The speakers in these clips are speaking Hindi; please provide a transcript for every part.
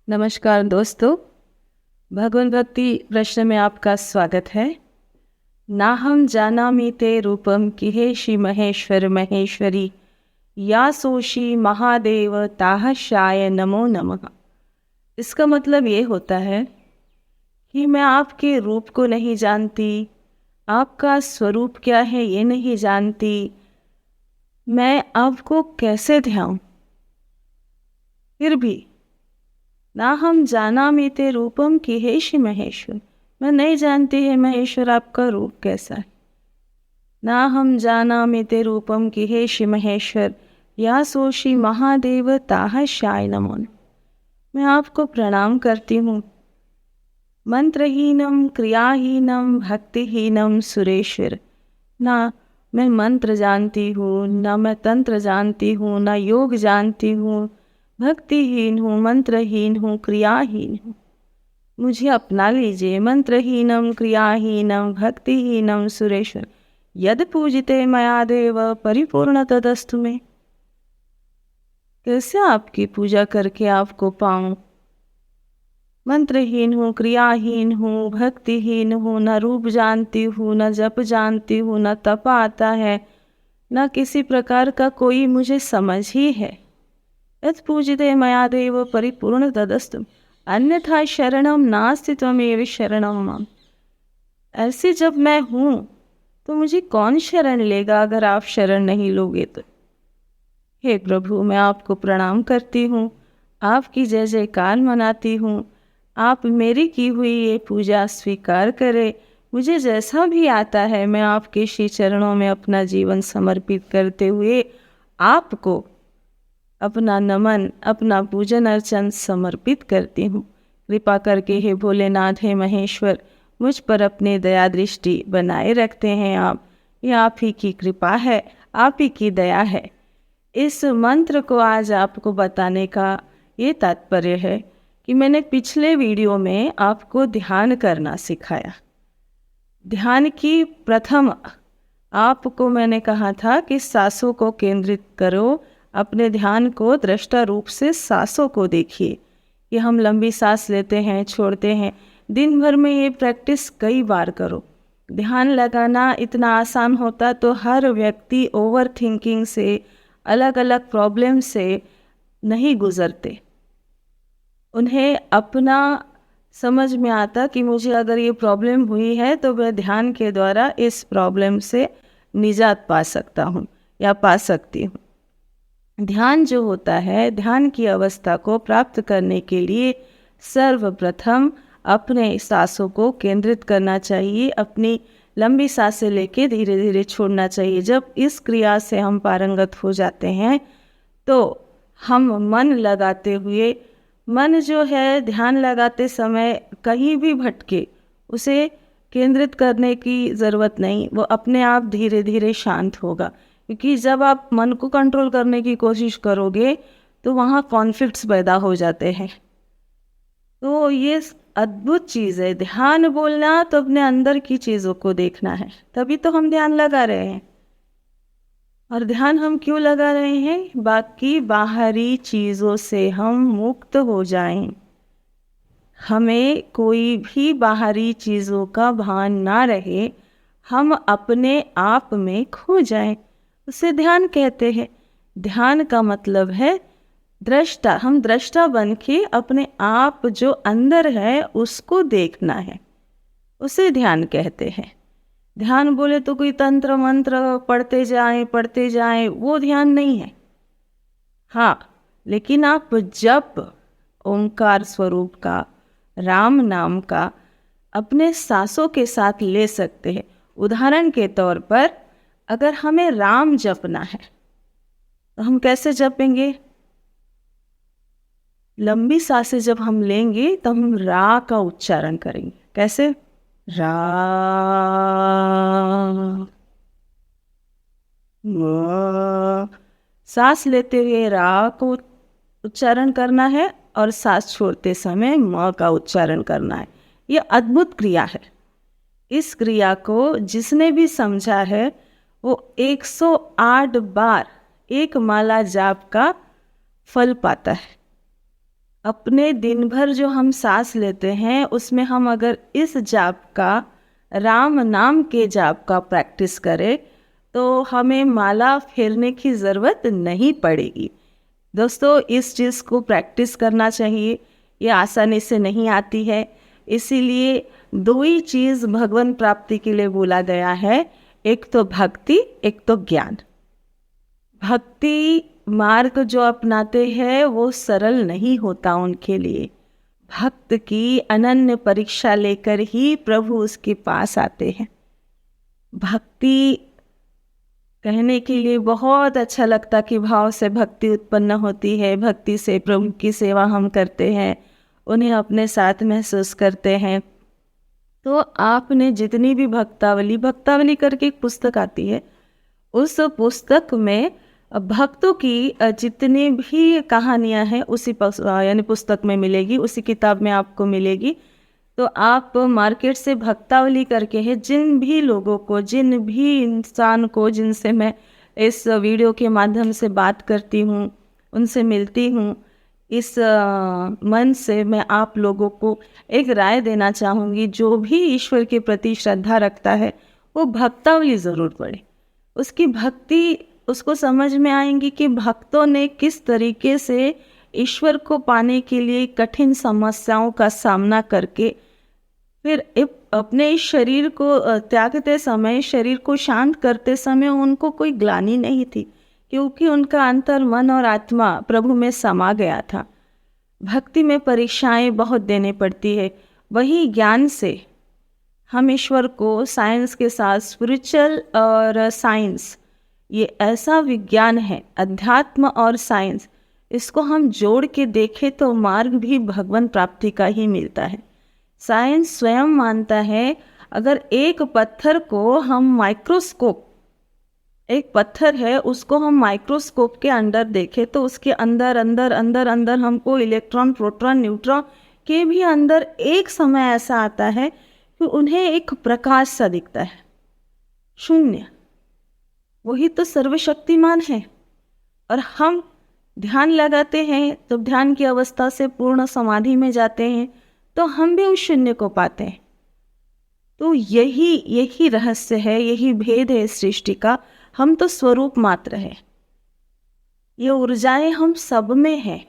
नमस्कार दोस्तों, भगवन भक्ति प्रश्न में आपका स्वागत है। नाहं जानामि ते रूपम किहेशि महेश्वर महेश्वरी या सोशी महादेव ताहशाय नमो नमः। इसका मतलब ये होता है कि मैं आपके रूप को नहीं जानती, आपका स्वरूप क्या है ये नहीं जानती, मैं आपको कैसे ध्याऊं। फिर भी ना हम जानामि ते रूपम किहेशि महेश्वर, मैं नहीं जानती है महेश्वर आपका रूप कैसा है। ना हम जानामि ते रूपम किहेशि महेश्वर या सोशी महादेव ताहशाय नमो नमः। मैं आपको प्रणाम करती हूँ। मंत्रहीनम क्रियाहीनम भक्तिहीनम सुरेश्वर। ना मैं मंत्र जानती हूँ, ना मैं तंत्र जानती हूँ, ना योग जानती हूँ, भक्तिहीन हूँ, मंत्रहीन हूँ, क्रियाहीन हूँ। मुझे अपना लीजिए। मंत्रहीनम क्रियाहीनम भक्तिहीनम सुरेश्वर यद पूजिते मया देव परिपूर्ण तदस्तु में। कैसे आपकी पूजा करके आपको पाऊं। मंत्रहीन हूँ, क्रियाहीन हूँ, भक्तिहीन हूँ, न रूप जानती हूँ, न जप जानती हूँ, न तप आता है, न किसी प्रकार का कोई मुझे समझ ही है। यत् पूजिते मया देव परिपूर्ण तदस्तु अन्यथा शरणम नास्ति त्वमेव शरणम मम। ऐसे जब मैं हूँ तो मुझे कौन शरण लेगा अगर आप शरण नहीं लोगे तो। हे प्रभु, मैं आपको प्रणाम करती हूँ, आपकी जय जयकार मनाती हूँ। आप मेरी की हुई ये पूजा स्वीकार करें। मुझे जैसा भी आता है मैं आपके श्री चरणों में अपना जीवन समर्पित करते हुए आपको अपना नमन, अपना पूजन अर्चन समर्पित करती हूँ। कृपा करके हे भोलेनाथ, हे महेश्वर, मुझ पर अपने दया दृष्टि बनाए रखते हैं आप। ये आप ही की कृपा है, आप ही की दया है। इस मंत्र को आज आपको बताने का ये तात्पर्य है कि मैंने पिछले वीडियो में आपको ध्यान करना सिखाया। ध्यान की प्रथम आपको मैंने कहा था कि सांसों को केंद्रित करो, अपने ध्यान को दृष्टा रूप से सांसों को देखिए कि हम लंबी सांस लेते हैं, छोड़ते हैं। दिन भर में ये प्रैक्टिस कई बार करो। ध्यान लगाना इतना आसान होता तो हर व्यक्ति ओवर थिंकिंग से, अलग अलग प्रॉब्लम से नहीं गुजरते। उन्हें अपना समझ में आता कि मुझे अगर ये प्रॉब्लम हुई है तो मैं ध्यान के द्वारा इस प्रॉब्लम से निजात पा सकता हूँ या पा सकती हूँ। ध्यान जो होता है, ध्यान की अवस्था को प्राप्त करने के लिए सर्वप्रथम अपने सांसों को केंद्रित करना चाहिए। अपनी लंबी सांसें लेके धीरे धीरे छोड़ना चाहिए। जब इस क्रिया से हम पारंगत हो जाते हैं तो हम मन लगाते हुए, मन जो है ध्यान लगाते समय कहीं भी भटके, उसे केंद्रित करने की ज़रूरत नहीं, वो अपने आप धीरे धीरे शांत होगा। क्योंकि जब आप मन को कंट्रोल करने की कोशिश करोगे तो वहाँ कॉन्फ्लिक्ट्स पैदा हो जाते हैं। तो ये अद्भुत चीज़ है। ध्यान बोलना तो अपने अंदर की चीज़ों को देखना है, तभी तो हम ध्यान लगा रहे हैं। और ध्यान हम क्यों लगा रहे हैं? बाकी बाहरी चीज़ों से हम मुक्त हो जाएं, हमें कोई भी बाहरी चीज़ों का भान ना रहे, हम अपने आप में खो जाएं, उसे ध्यान कहते हैं। ध्यान का मतलब है दृष्टा। हम दृष्टा बन के अपने आप जो अंदर है उसको देखना है, उसे ध्यान कहते हैं। ध्यान बोले तो कोई तंत्र मंत्र पढ़ते जाएं, वो ध्यान नहीं है। हाँ, लेकिन आप जप ओंकार स्वरूप का, राम नाम का अपने सांसों के साथ ले सकते हैं। उदाहरण के तौर पर अगर हमें राम जपना है तो हम कैसे जपेंगे? लंबी सांसें जब हम लेंगे तब हम रा का उच्चारण करेंगे। कैसे? रा। सांस लेते हुए रा को उच्चारण करना है और सांस छोड़ते समय म का उच्चारण करना है। ये अद्भुत क्रिया है। इस क्रिया को जिसने भी समझा है वो 108 बार एक माला जाप का फल पाता है। अपने दिन भर जो हम सांस लेते हैं उसमें हम अगर इस जाप का, राम नाम के जाप का प्रैक्टिस करें तो हमें माला फेरने की ज़रूरत नहीं पड़ेगी। दोस्तों, इस चीज़ को प्रैक्टिस करना चाहिए। ये आसानी से नहीं आती है, इसीलिए दो ही चीज़ भगवान प्राप्ति के लिए बोला गया है, एक तो भक्ति, एक तो ज्ञान। भक्ति मार्ग जो अपनाते हैं वो सरल नहीं होता उनके लिए। भक्त की अनन्य परीक्षा लेकर ही प्रभु उसके पास आते हैं। भक्ति कहने के लिए बहुत अच्छा लगता कि भाव से भक्ति उत्पन्न होती है, भक्ति से प्रभु की सेवा हम करते हैं, उन्हें अपने साथ महसूस करते हैं। तो आपने जितनी भी भक्तावली करके एक पुस्तक आती है, उस पुस्तक में भक्तों की जितनी भी कहानियां हैं उसी यानी पुस्तक में मिलेगी, उसी किताब में आपको मिलेगी। तो आप मार्केट से भक्तावली करके है, जिन भी लोगों को, जिन भी इंसान को जिनसे मैं इस वीडियो के माध्यम से बात करती हूँ, उनसे मिलती हूँ, इस मन से मैं आप लोगों को एक राय देना चाहूँगी, जो भी ईश्वर के प्रति श्रद्धा रखता है वो भक्तावली ज़रूर पढ़े। उसकी भक्ति उसको समझ में आएंगी कि भक्तों ने किस तरीके से ईश्वर को पाने के लिए कठिन समस्याओं का सामना करके फिर अपने इस शरीर को त्यागते समय, शरीर को शांत करते समय उनको कोई ग्लानि नहीं थी, क्योंकि उनका अंतर मन और आत्मा प्रभु में समा गया था। भक्ति में परीक्षाएं बहुत देने पड़ती है, वही ज्ञान से हम ईश्वर को साइंस के साथ, स्पिरिचुअल और साइंस, ये ऐसा विज्ञान है, अध्यात्म और साइंस, इसको हम जोड़ के देखें तो मार्ग भी भगवान प्राप्ति का ही मिलता है। साइंस स्वयं मानता है अगर एक पत्थर को हम माइक्रोस्कोप, एक पत्थर है उसको हम माइक्रोस्कोप के अंदर देखें तो उसके अंदर अंदर अंदर अंदर हमको इलेक्ट्रॉन, प्रोटॉन, न्यूट्रॉन के भी अंदर एक समय ऐसा आता है कि उन्हें एक प्रकाश सा दिखता है, शून्य। वही तो सर्वशक्तिमान है। और हम ध्यान लगाते हैं तो ध्यान की अवस्था से पूर्ण समाधि में जाते हैं तो हम भी उस शून्य को पाते हैं। तो यही रहस्य है, यही भेद है सृष्टि का। हम तो स्वरूप मात्र है, ये ऊर्जाएं हम सब में है।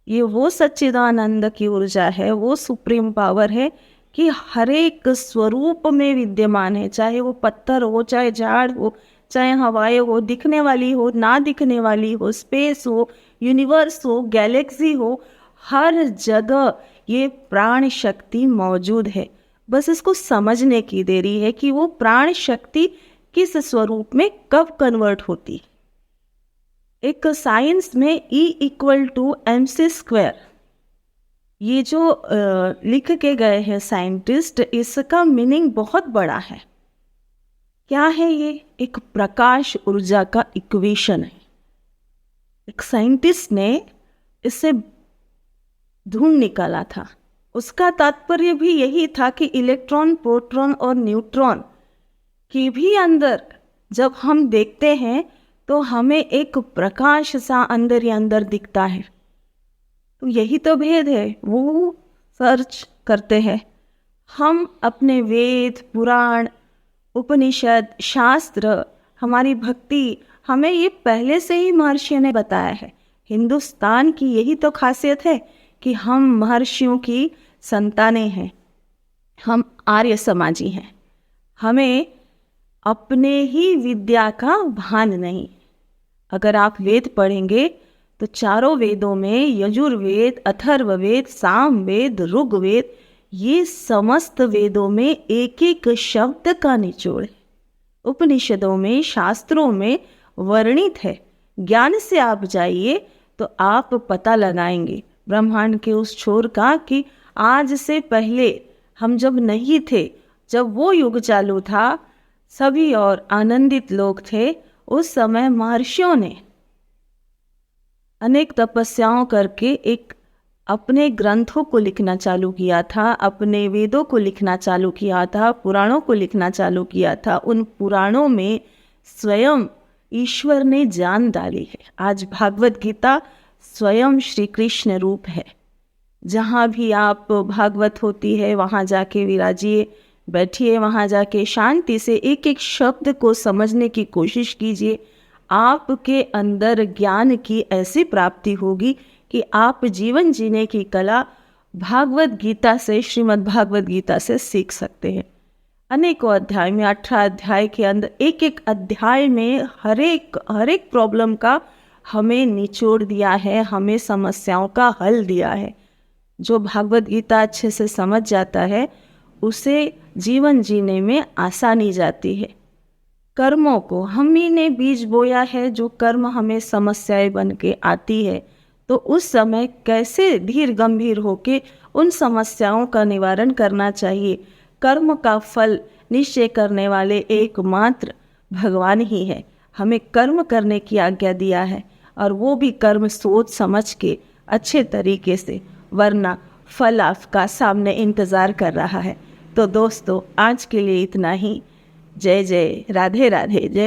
ये वो सच्चिदानंद की ऊर्जा है, वो सुप्रीम पावर है कि हर एक स्वरूप में विद्यमान है, चाहे वो पत्थर हो, चाहे झाड़ हो, चाहे हवाएं हो, दिखने वाली हो, ना दिखने वाली हो, स्पेस हो, यूनिवर्स हो, गैलेक्सी हो, हर जगह ये प्राण शक्ति मौजूद है। बस इसको समझने की देरी है कि वो प्राण शक्ति किस स्वरूप में कब कन्वर्ट होती। एक साइंस में E=mc², ये जो लिख के गए हैं साइंटिस्ट, इसका मीनिंग बहुत बड़ा है। क्या है ये? एक प्रकाश ऊर्जा का इक्वेशन है। एक साइंटिस्ट ने इसे ढूंढ निकाला था। उसका तात्पर्य भी यही था कि इलेक्ट्रॉन, प्रोटॉन और न्यूट्रॉन के भी अंदर जब हम देखते हैं तो हमें एक प्रकाश सा अंदर ही अंदर दिखता है। तो यही तो भेद है। वो सर्च करते हैं, हम अपने वेद, पुराण, उपनिषद, शास्त्र, हमारी भक्ति, हमें ये पहले से ही महर्षियों ने बताया है। हिंदुस्तान की यही तो खासियत है कि हम महर्षियों की संतानें हैं, हम आर्य समाजी हैं। हमें अपने ही विद्या का भान नहीं। अगर आप वेद पढ़ेंगे तो चारों वेदों में यजुर्वेद, अथर्ववेद, सामवेद, ऋग्वेद, ये समस्त वेदों में एक एक शब्द का निचोड़ है। उपनिषदों में, शास्त्रों में वर्णित है। ज्ञान से आप जाइए तो आप पता लगाएंगे ब्रह्मांड के उस छोर का कि आज से पहले हम जब नहीं थे, जब वो युग चालू था, सभी और आनंदित लोग थे, उस समय महर्षियों ने अनेक तपस्याओं करके एक अपने ग्रंथों को लिखना चालू किया था, अपने वेदों को लिखना चालू किया था, पुराणों को लिखना चालू किया था। उन पुराणों में स्वयं ईश्वर ने जान डाली है। आज भागवत गीता स्वयं श्री कृष्ण रूप है। जहाँ भी आप भागवत होती है वहाँ जाके विराजिए, बैठिए, वहाँ जाके शांति से एक एक शब्द को समझने की कोशिश कीजिए। आपके अंदर ज्ञान की ऐसी प्राप्ति होगी कि आप जीवन जीने की कला भागवत गीता से, श्रीमद् भागवत गीता से सीख सकते हैं। अनेकों अध्याय में, 18 अध्याय के अंदर, एक एक अध्याय में हर एक प्रॉब्लम का हमें निचोड़ दिया है, हमें समस्याओं का हल दिया है। जो भागवत गीता अच्छे से समझ जाता है उसे जीवन जीने में आसानी जाती है। कर्मों को हम ही ने बीज बोया है, जो कर्म हमें समस्याएं बन के आती है, तो उस समय कैसे धीर गंभीर होके उन समस्याओं का निवारण करना चाहिए। कर्म का फल निश्चय करने वाले एकमात्र भगवान ही है। हमें कर्म करने की आज्ञा दिया है, और वो भी कर्म सोच समझ के अच्छे तरीके से, वरना फल आपका सामने इंतज़ार कर रहा है। तो दोस्तों, आज के लिए इतना ही। जय जय, राधे राधे, जय।